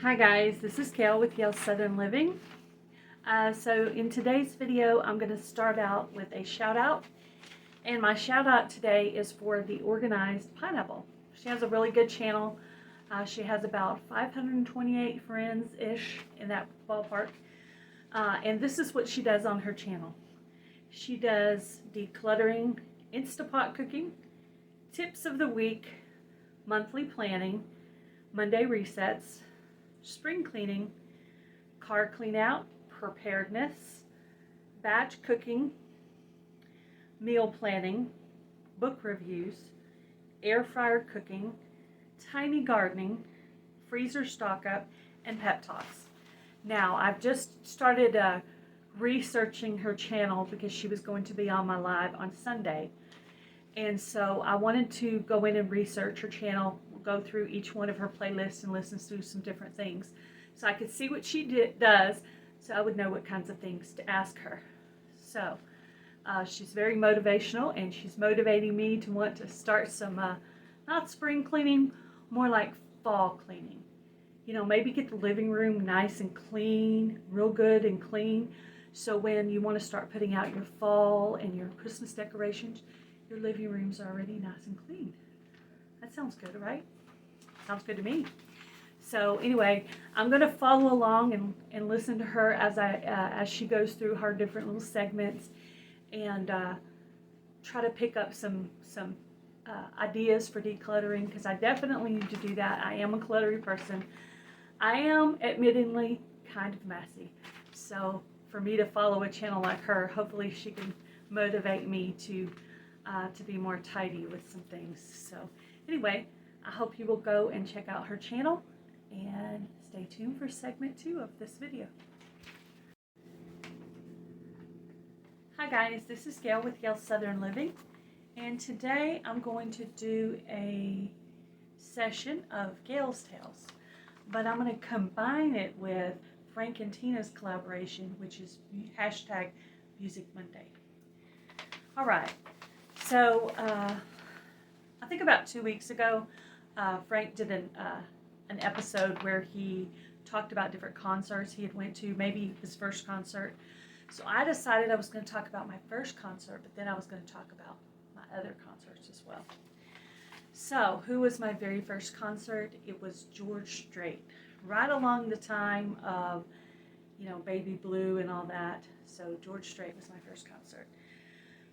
Hi guys, this is Gail with Gail's Southern Living. So in today's video, I'm going to start out with a shout out. And my shout out today is for the Organized Pineapple. She has a really good channel. She has about 528 friends-ish in that ballpark. And this is what she does on her channel. She does decluttering, Instapot cooking, tips of the week, monthly planning, Monday resets, spring cleaning, car clean out, preparedness, batch cooking, meal planning, book reviews, air fryer cooking, tiny gardening, freezer stock up, and pep talks. Now, I've just started researching her channel because she was going to be on my live on Sunday. And so I wanted to go in and research her channel, go through each one of her playlists and listen to some different things so I could see what she does, so I would know what kinds of things to ask her. So she's very motivational, and she's motivating me to want to start some not spring cleaning, more like fall cleaning. You know, maybe get the living room nice and clean, real good and clean, so when you want to start putting out your fall and your Christmas decorations, your living room's already nice and clean. That sounds good, right? Sounds good to me. So anyway, I'm going to follow along and listen to her as she goes through her different little segments, and try to pick up some ideas for decluttering, because I definitely need to do that. I am a cluttery person. I am admittedly kind of messy. So for me to follow a channel like her, hopefully she can motivate me to be more tidy with some things. So anyway, I hope you will go and check out her channel, and stay tuned for segment 2 of this video. Hi guys, this is Gail with Gail's Southern Living, and today I'm going to do a session of Gail's Tales, but I'm going to combine it with Frank and Tina's collaboration, which is hashtag Music Monday. Alright, so I think about 2 weeks ago, Frank did an episode where he talked about different concerts he had went to, maybe his first concert. So I decided I was going to talk about my first concert, but then I was going to talk about my other concerts as well. So who was my very first concert? It was George Strait, right along the time of, you know, Baby Blue and all that. So George Strait was my first concert.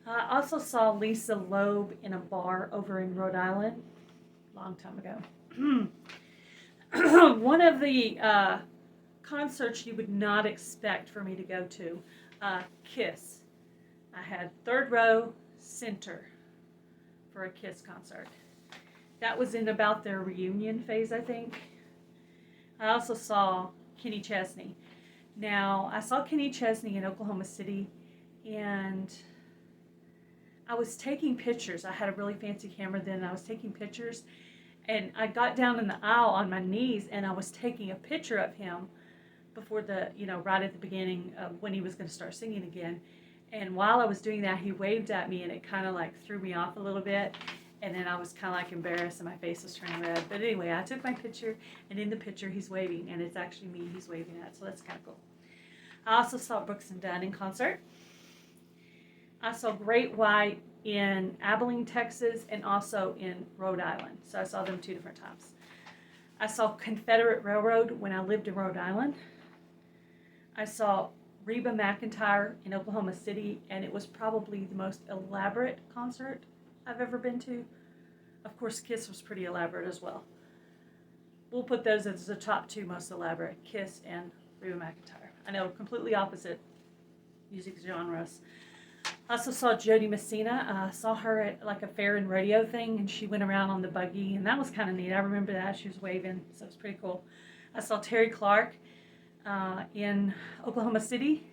I also saw Lisa Loeb in a bar over in Rhode Island a long time ago. One of the concerts you would not expect for me to go to, Kiss. I had third row center for a Kiss concert. That was in about their reunion phase, I think. I also saw Kenny Chesney. Now, I saw Kenny Chesney in Oklahoma City, and I was taking pictures. I had a really fancy camera then, and I was taking pictures, and I got down in the aisle on my knees, and I was taking a picture of him before right at the beginning of when he was going to start singing again. And while I was doing that, he waved at me, and it kind of like threw me off a little bit, and then I was kind of like embarrassed, and my face was turning red. But anyway, I took my picture, and in the picture he's waving, and it's actually me he's waving at, so that's kind of cool. I also saw Brooks and Dunn in concert. I saw Great White in Abilene, Texas, and also in Rhode Island. So I saw them 2 different times. I saw Confederate Railroad when I lived in Rhode Island. I saw Reba McEntire in Oklahoma City, and it was probably the most elaborate concert I've ever been to. Of course, Kiss was pretty elaborate as well. We'll put those as the top 2 most elaborate, Kiss and Reba McEntire. I know, completely opposite music genres. I also saw Jody Messina. Saw her at like a fair and rodeo thing, and she went around on the buggy, and that was kind of neat. I remember that. She was waving, so it was pretty cool. I saw Terry Clark in Oklahoma City,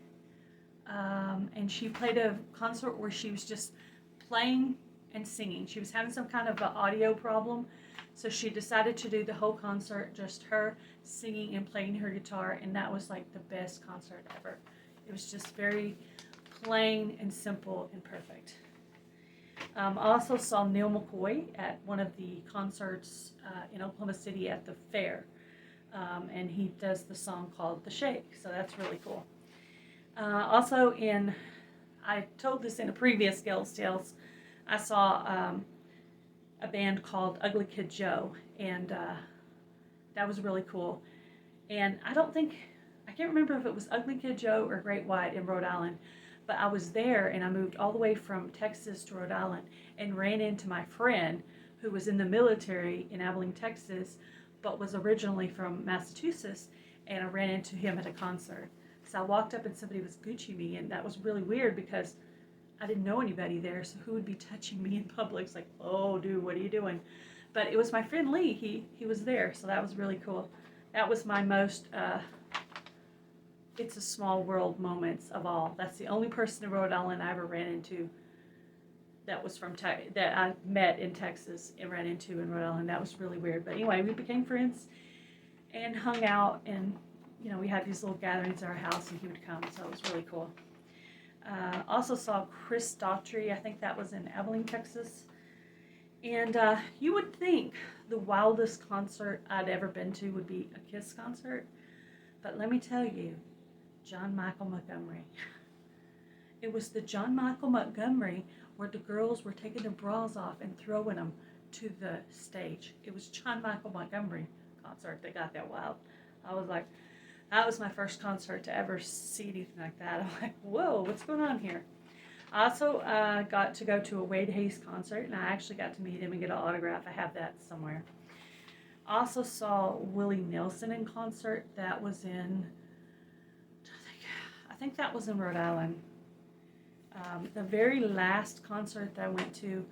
and she played a concert where she was just playing and singing. She was having some kind of an audio problem, so she decided to do the whole concert just her singing and playing her guitar, and that was like the best concert ever. It was just very plain and simple and perfect. I also saw Neil McCoy at one of the concerts in Oklahoma City at the fair. and he does the song called The Shake, so that's really cool. Also, I told this in a previous Gail's Tales, I saw a band called Ugly Kid Joe, and that was really cool. And I can't remember if it was Ugly Kid Joe or Great White in Rhode Island, but I was there and I moved all the way from Texas to Rhode Island and ran into my friend who was in the military in Abilene, Texas, but was originally from Massachusetts, and I ran into him at a concert. So I walked up and somebody was Gucci me, and that was really weird because I didn't know anybody there, so who would be touching me in public? It's like, oh, dude, what are you doing? But it was my friend Lee. He was there, so that was really cool. That was my most it's a small world moments of all. That's the only person in Rhode Island I ever ran into that was from that I met in Texas and ran into in Rhode Island. That was really weird. But anyway, we became friends and hung out, and we had these little gatherings at our house, and he would come, so it was really cool. Also saw Chris Daughtry. I think that was in Abilene, Texas. And you would think the wildest concert I'd ever been to would be a Kiss concert, but let me tell you, John Michael Montgomery. It was the John Michael Montgomery where the girls were taking their bras off and throwing them to the stage. It was John Michael Montgomery concert that got that wild. I was like, that was my first concert to ever see anything like that. I'm like, whoa, what's going on here? I also got to go to a Wade Hayes concert, and I actually got to meet him and get an autograph. I have that somewhere. I also saw Willie Nelson in concert. That was in, I think that was in Rhode Island. The very last concert that I went to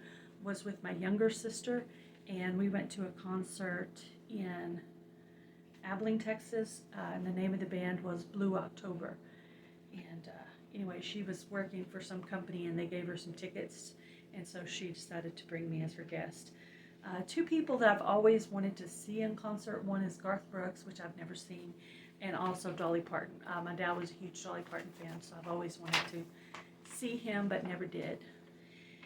was with my younger sister, and we went to a concert in Abilene, Texas, and the name of the band was Blue October. And anyway, she was working for some company, and they gave her some tickets, and so she decided to bring me as her guest. Two people that I've always wanted to see in concert. One is Garth Brooks, which I've never seen, and also Dolly Parton. My dad was a huge Dolly Parton fan, so I've always wanted to see him, but never did.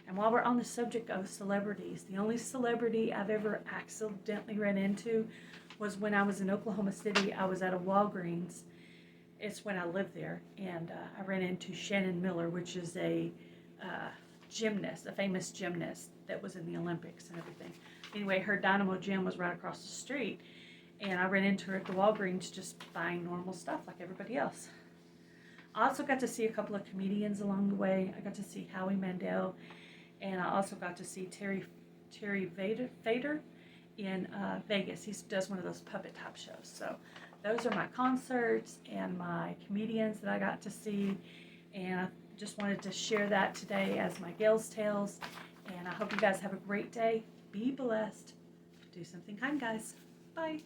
And while we're on the subject of celebrities, the only celebrity I've ever accidentally ran into was when I was in Oklahoma City. I was at a Walgreens. It's when I lived there, and I ran into Shannon Miller, which is a gymnast, a famous gymnast that was in the Olympics and everything. Anyway, her Dynamo gym was right across the street, and I ran into her at the Walgreens just buying normal stuff like everybody else. I also got to see a couple of comedians along the way. I got to see Howie Mandel, and I also got to see Terry Fader in Vegas. He does one of those puppet type shows. So those are my concerts and my comedians that I got to see, and I just wanted to share that today as my Gail's Tales, and I hope you guys have a great day. Be blessed. Do something kind, guys. Bye.